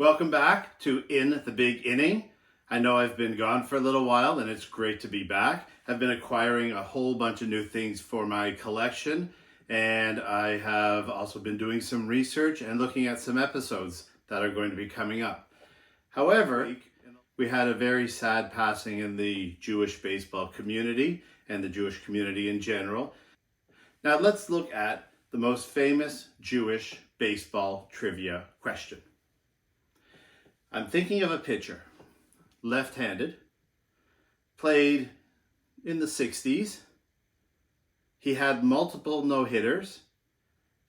Welcome back to In the Big Inning. I know I've been gone for a little while and it's great to be back. I've been acquiring a whole bunch of new things for my collection, and I have also been doing some research and looking at some episodes that are going to be coming up. However, we had a very sad passing in the Jewish baseball community and the Jewish community in general. Now let's look at the most famous Jewish baseball trivia question. I'm thinking of a pitcher, left-handed, played in the 60s. He had multiple no-hitters.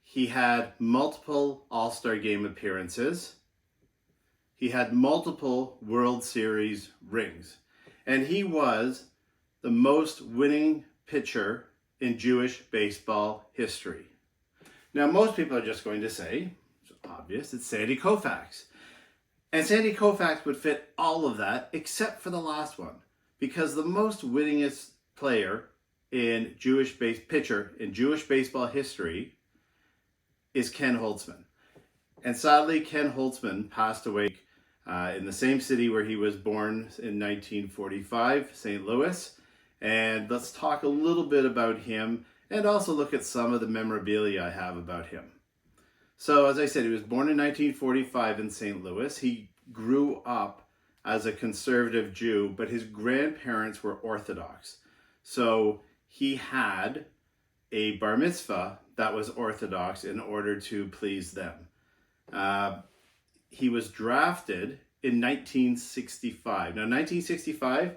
He had multiple All-Star Game appearances. He had multiple World Series rings. And he was the most winning pitcher in Jewish baseball history. Now, most people are just going to say, it's obvious, it's Sandy Koufax. And Sandy Koufax would fit all of that except for the last one, because the most winningest player in pitcher in Jewish baseball history is Ken Holtzman. And sadly, Ken Holtzman passed away in the same city where he was born in 1945, St. Louis. And let's talk a little bit about him and also look at some of the memorabilia I have about him. So as I said, he was born in 1945 in St. Louis. He grew up as a conservative Jew, but his grandparents were Orthodox. So he had a bar mitzvah that was Orthodox in order to please them. He was drafted in 1965. Now, 1965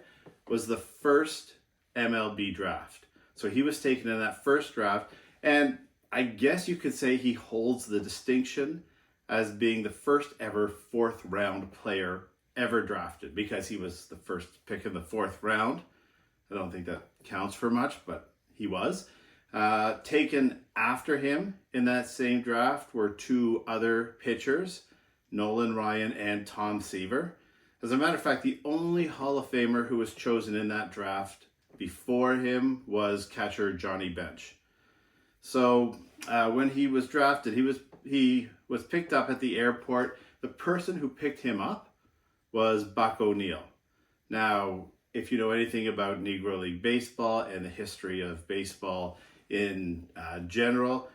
was the first MLB draft. So he was taken in that first draft, and I guess you could say he holds the distinction as being the first ever fourth round player ever drafted, because he was the first pick in the fourth round. I don't think that counts for much, but he was. Taken after him in that same draft were two other pitchers, Nolan Ryan and Tom Seaver. As a matter of fact, the only Hall of Famer who was chosen in that draft before him was catcher Johnny Bench. So when he was drafted, he was picked up at the airport. The person who picked him up was Buck O'Neil. Now, if you know anything about Negro League Baseball and the history of baseball in general,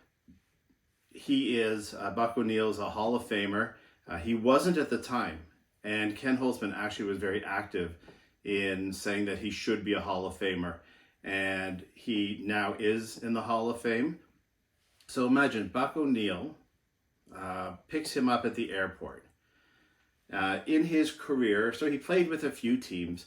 Buck O'Neil is a Hall of Famer. He wasn't at the time, and Ken Holtzman actually was very active in saying that he should be a Hall of Famer, and he now is in the Hall of Fame. So imagine Buck O'Neil picks him up at the airport. In his career, so he played with a few teams.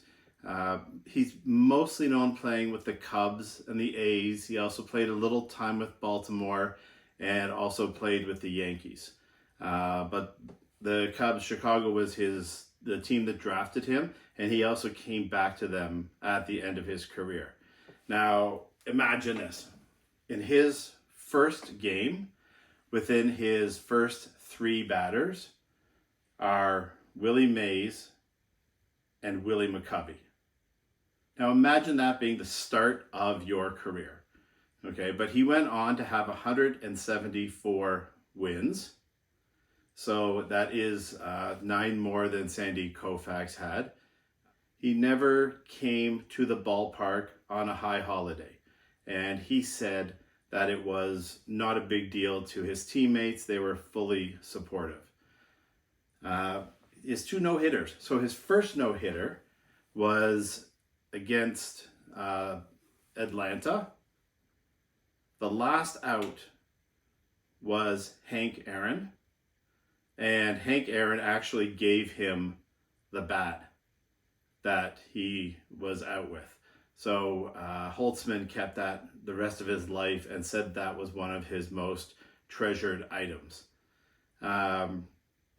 He's mostly known playing with the Cubs and the A's. He also played a little time with Baltimore and also played with the Yankees. But the Cubs, Chicago was the team that drafted him, and he also came back to them at the end of his career. Now, imagine this. In his first game, within his first three batters are Willie Mays and Willie McCovey. Now imagine that being the start of your career. Okay, but he went on to have 174 wins. So that is 9 more than Sandy Koufax had. He never came to the ballpark on a high holiday. And he said that it was not a big deal to his teammates. They were fully supportive. His 2 no-hitters. So his first no-hitter was against Atlanta. The last out was Hank Aaron. And Hank Aaron actually gave him the bat that he was out with. So Holtzman kept that the rest of his life and said that was one of his most treasured items.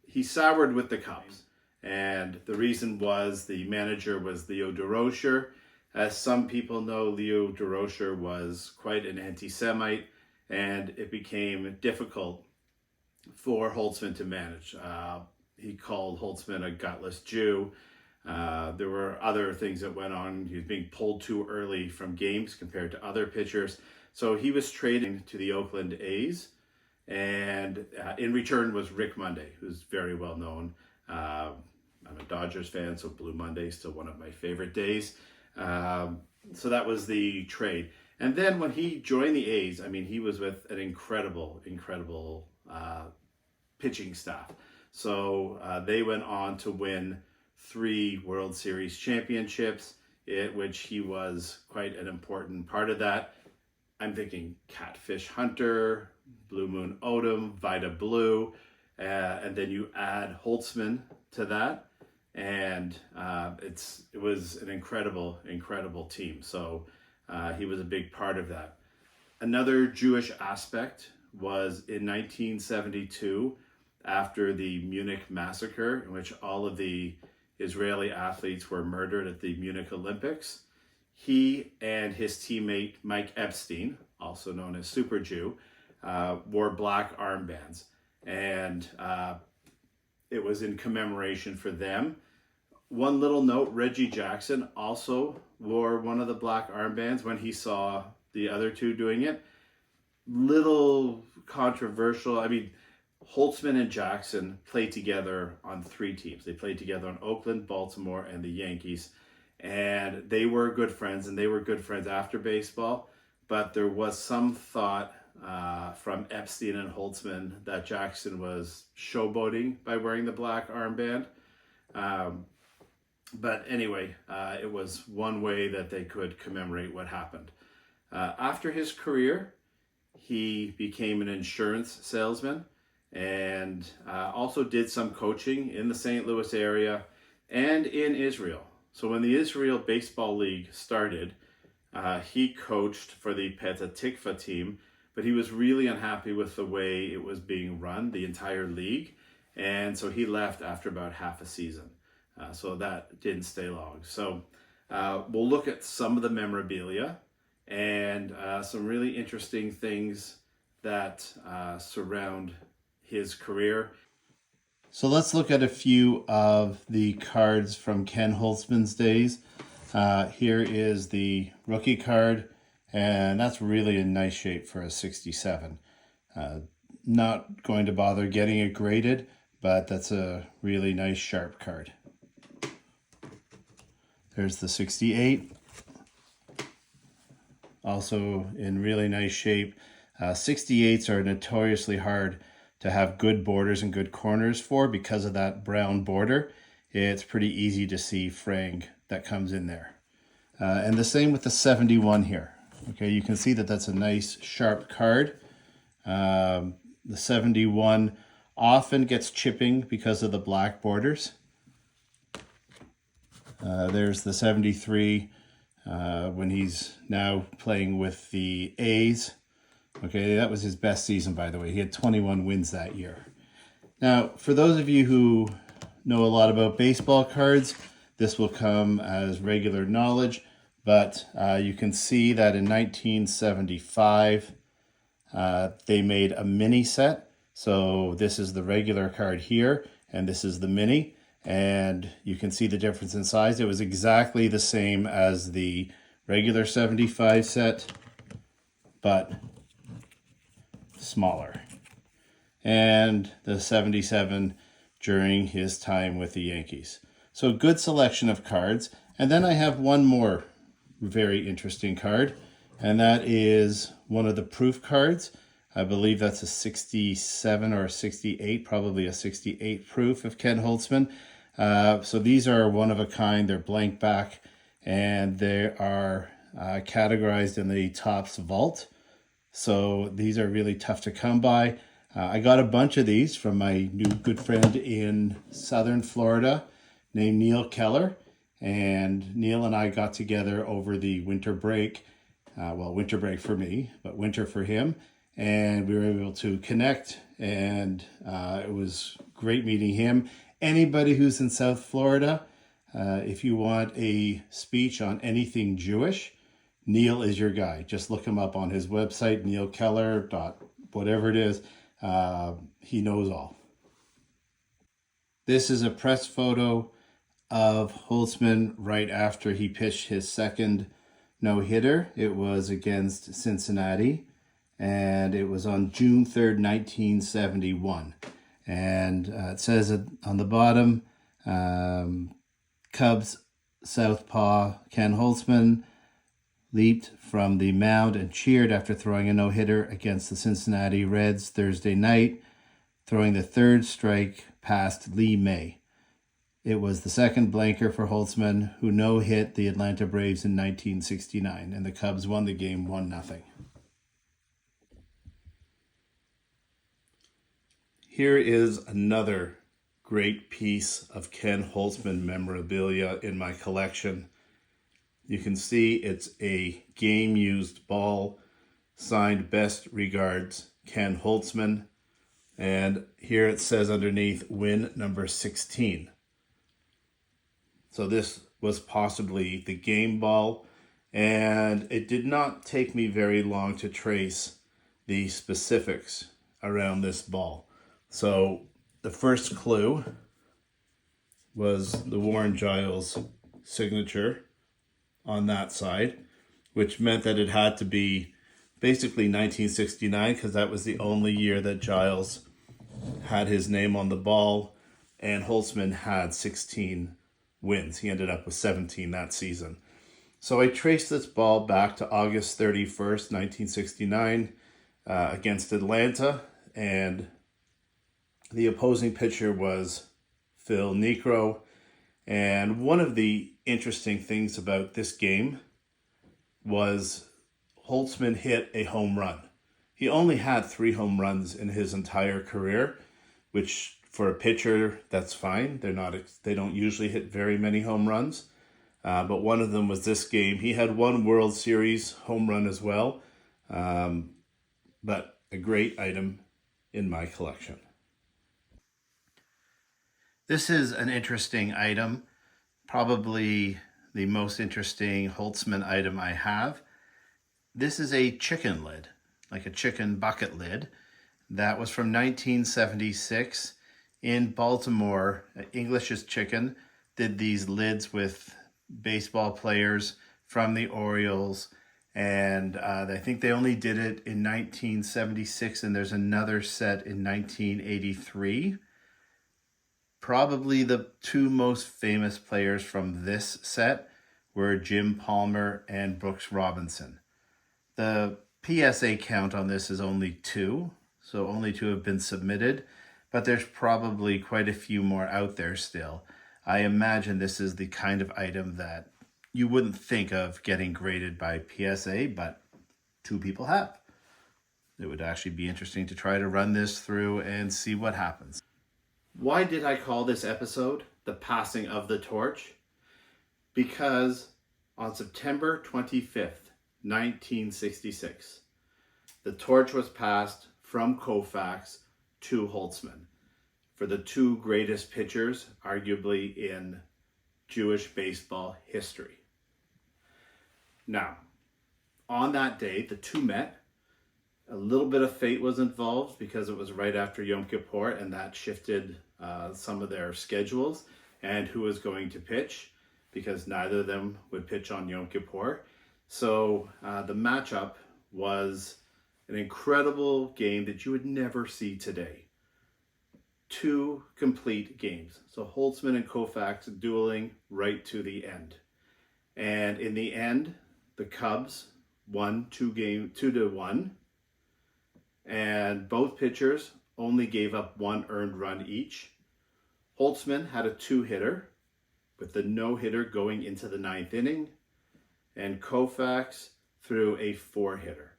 He soured with the Cubs, and the reason was the manager was Leo DeRocher. As some people know, Leo DeRocher was quite an anti-Semite, and it became difficult for Holtzman to manage. He called Holtzman a gutless Jew. There were other things that went on. He was being pulled too early from games compared to other pitchers. So he was traded to the Oakland A's, and in return was Rick Monday, who's very well known I'm a Dodgers fan, so Blue Monday is still one of my favorite days. So that was the trade. And then when he joined the A's, I mean, he was with an incredible pitching staff. So they went on to win 3 World Series championships, which he was quite an important part of that. I'm thinking Catfish Hunter, Blue Moon Odom, Vida Blue, and then you add Holtzman to that, and it was an incredible team. So he was a big part of that. Another Jewish aspect was in 1972, after the Munich massacre, in which all of the Israeli athletes were murdered at the Munich Olympics. He and his teammate Mike Epstein, also known as Super Jew, wore black armbands, and it was in commemoration for them. One little note, Reggie Jackson also wore one of the black armbands when he saw the other two doing it. Little controversial. I mean, Holtzman and Jackson played together on 3 teams. They played together on Oakland, Baltimore, and the Yankees. And they were good friends, and they were good friends after baseball. But there was some thought from Epstein and Holtzman that Jackson was showboating by wearing the black armband. But anyway, it was one way that they could commemorate what happened. After his career, he became an insurance salesman, and also did some coaching in the St. Louis area and in Israel. So when the Israel Baseball League started, he coached for the Petah Tikva team, but he was really unhappy with the way it was being run, the entire league, and so he left after about half a season. So that didn't stay long. So we'll look at some of the memorabilia and some really interesting things that surround his career. So let's look at a few of the cards from Ken Holtzman's days. Here is the rookie card, and that's really in nice shape for a 67. Not going to bother getting it graded, but that's a really nice sharp card. There's the 68, also in really nice shape. 68s are notoriously hard to have good borders and good corners for because of that brown border. It's pretty easy to see fraying that comes in there. And the same with the 71 here. Okay, you can see that that's a nice sharp card. The 71 often gets chipping because of the black borders. There's the 73 when he's now playing with the A's. Okay, that was his best season, by the way. He had 21 wins that year. Now, for those of you who know a lot about baseball cards, this will come as regular knowledge, but you can see that in 1975, they made a mini set. So this is the regular card here, and this is the mini, and you can see the difference in size. It was exactly the same as the regular 75 set, but smaller. And the 77 during his time with the Yankees. So good selection of cards. And then I have one more very interesting card, and that is one of the proof cards. I believe that's a 67 or a 68, probably a 68 proof of Ken Holtzman. So these are one of a kind. They're blank back, and they are categorized in the Topps vault. So these are really tough to come by. I got a bunch of these from my new good friend in southern Florida named Neil Keller. And Neil and I got together over the winter break. Well, winter break for me, but winter for him. And we were able to connect, and it was great meeting him. Anybody who's in South Florida, if you want a speech on anything Jewish, Neil is your guy. Just look him up on his website, Neil Keller. Whatever it is. He knows all. This is a press photo of Holtzman right after he pitched his second no-hitter. It was against Cincinnati, and it was on June 3rd, 1971. And it says on the bottom, Cubs southpaw Ken Holtzman leaped from the mound and cheered after throwing a no-hitter against the Cincinnati Reds Thursday night, throwing the third strike past Lee May. It was the second blanker for Holtzman, who no-hit the Atlanta Braves in 1969, and the Cubs won the game 1-0. Here is another great piece of Ken Holtzman memorabilia in my collection. You can see it's a game-used ball, signed "Best Regards, Ken Holtzman." And here it says underneath, win number 16. So this was possibly the game ball, and it did not take me very long to trace the specifics around this ball. So the first clue was the Warren Giles signature on that side, which meant that it had to be basically 1969, because that was the only year that Giles had his name on the ball, and Holtzman had 16 wins. He ended up with 17 that season. So I traced this ball back to August 31st, 1969, against Atlanta, and the opposing pitcher was Phil Niekro. And one of the interesting things about this game was Holtzman hit a home run. He only had 3 home runs in his entire career, which for a pitcher, that's fine. They don't usually hit very many home runs. But one of them was this game. He had 1 World Series home run as well, but a great item in my collection. This is an interesting item, probably the most interesting Holtzman item I have. This is a chicken lid, like a chicken bucket lid, that was from 1976 in Baltimore. English's Chicken did these lids with baseball players from the Orioles, and I think they only did it in 1976, and there's another set in 1983. Probably the 2 most famous players from this set were Jim Palmer and Brooks Robinson. The PSA count on this is only 2, so only 2 have been submitted, but there's probably quite a few more out there still. I imagine this is the kind of item that you wouldn't think of getting graded by PSA, but 2 people have. It would actually be interesting to try to run this through and see what happens. Why did I call this episode The Passing of the Torch? Because on September 25th, 1966, the torch was passed from Koufax to Holtzman for the 2 greatest pitchers, arguably in Jewish baseball history. Now, on that day, the 2 met. A little bit of fate was involved because it was right after Yom Kippur, and that shifted some of their schedules and who was going to pitch, because neither of them would pitch on Yom Kippur. So the matchup was an incredible game that you would never see today. 2 complete games. So Holtzman and Koufax dueling right to the end. And in the end, the Cubs won 2-1. And both pitchers only gave up 1 earned run each. Holtzman had a 2-hitter with the no-hitter going into the 9th inning, and Koufax threw a 4-hitter.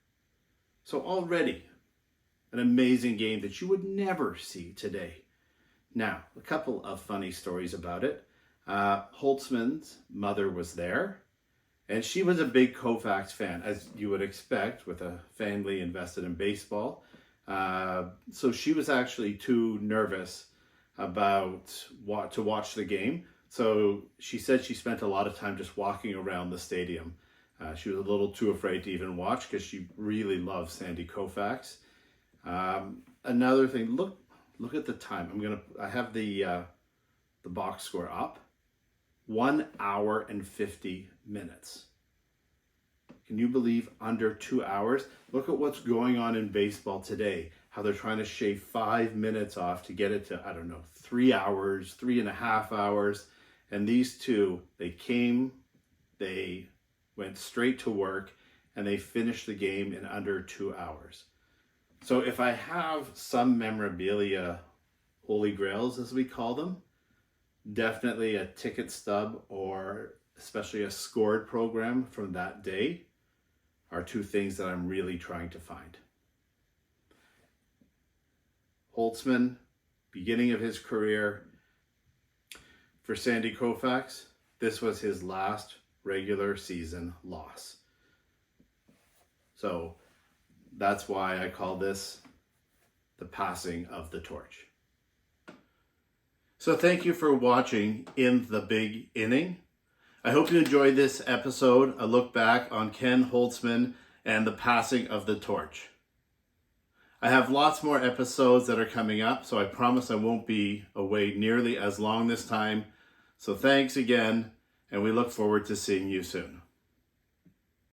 So already an amazing game that you would never see today. Now, a couple of funny stories about it. Holtzman's mother was there, and she was a big Koufax fan, as you would expect with a family invested in baseball. So she was actually too nervous to watch the game. So she said she spent a lot of time just walking around the stadium. She was a little too afraid to even watch because she really loves Sandy Koufax. Another thing, look at the time. I have the box score up. 1 hour and 50 minutes. Can you believe under 2 hours? Look at what's going on in baseball today. how they're trying to shave 5 minutes off to get it to, I don't know, 3 hours, 3.5 hours. And these two, they came, they went straight to work, and they finished the game in under 2 hours. So if I have some memorabilia holy grails, as we call them, definitely a ticket stub or especially a scored program from that day are two things that I'm really trying to find. Holtzman, beginning of his career. For Sandy Koufax, this was his last regular season loss. So that's why I call this the passing of the torch. So thank you for watching In the Big Inning. I hope you enjoyed this episode, a look back on Ken Holtzman and the passing of the torch. I have lots more episodes that are coming up, so I promise I won't be away nearly as long this time. So thanks again, and we look forward to seeing you soon.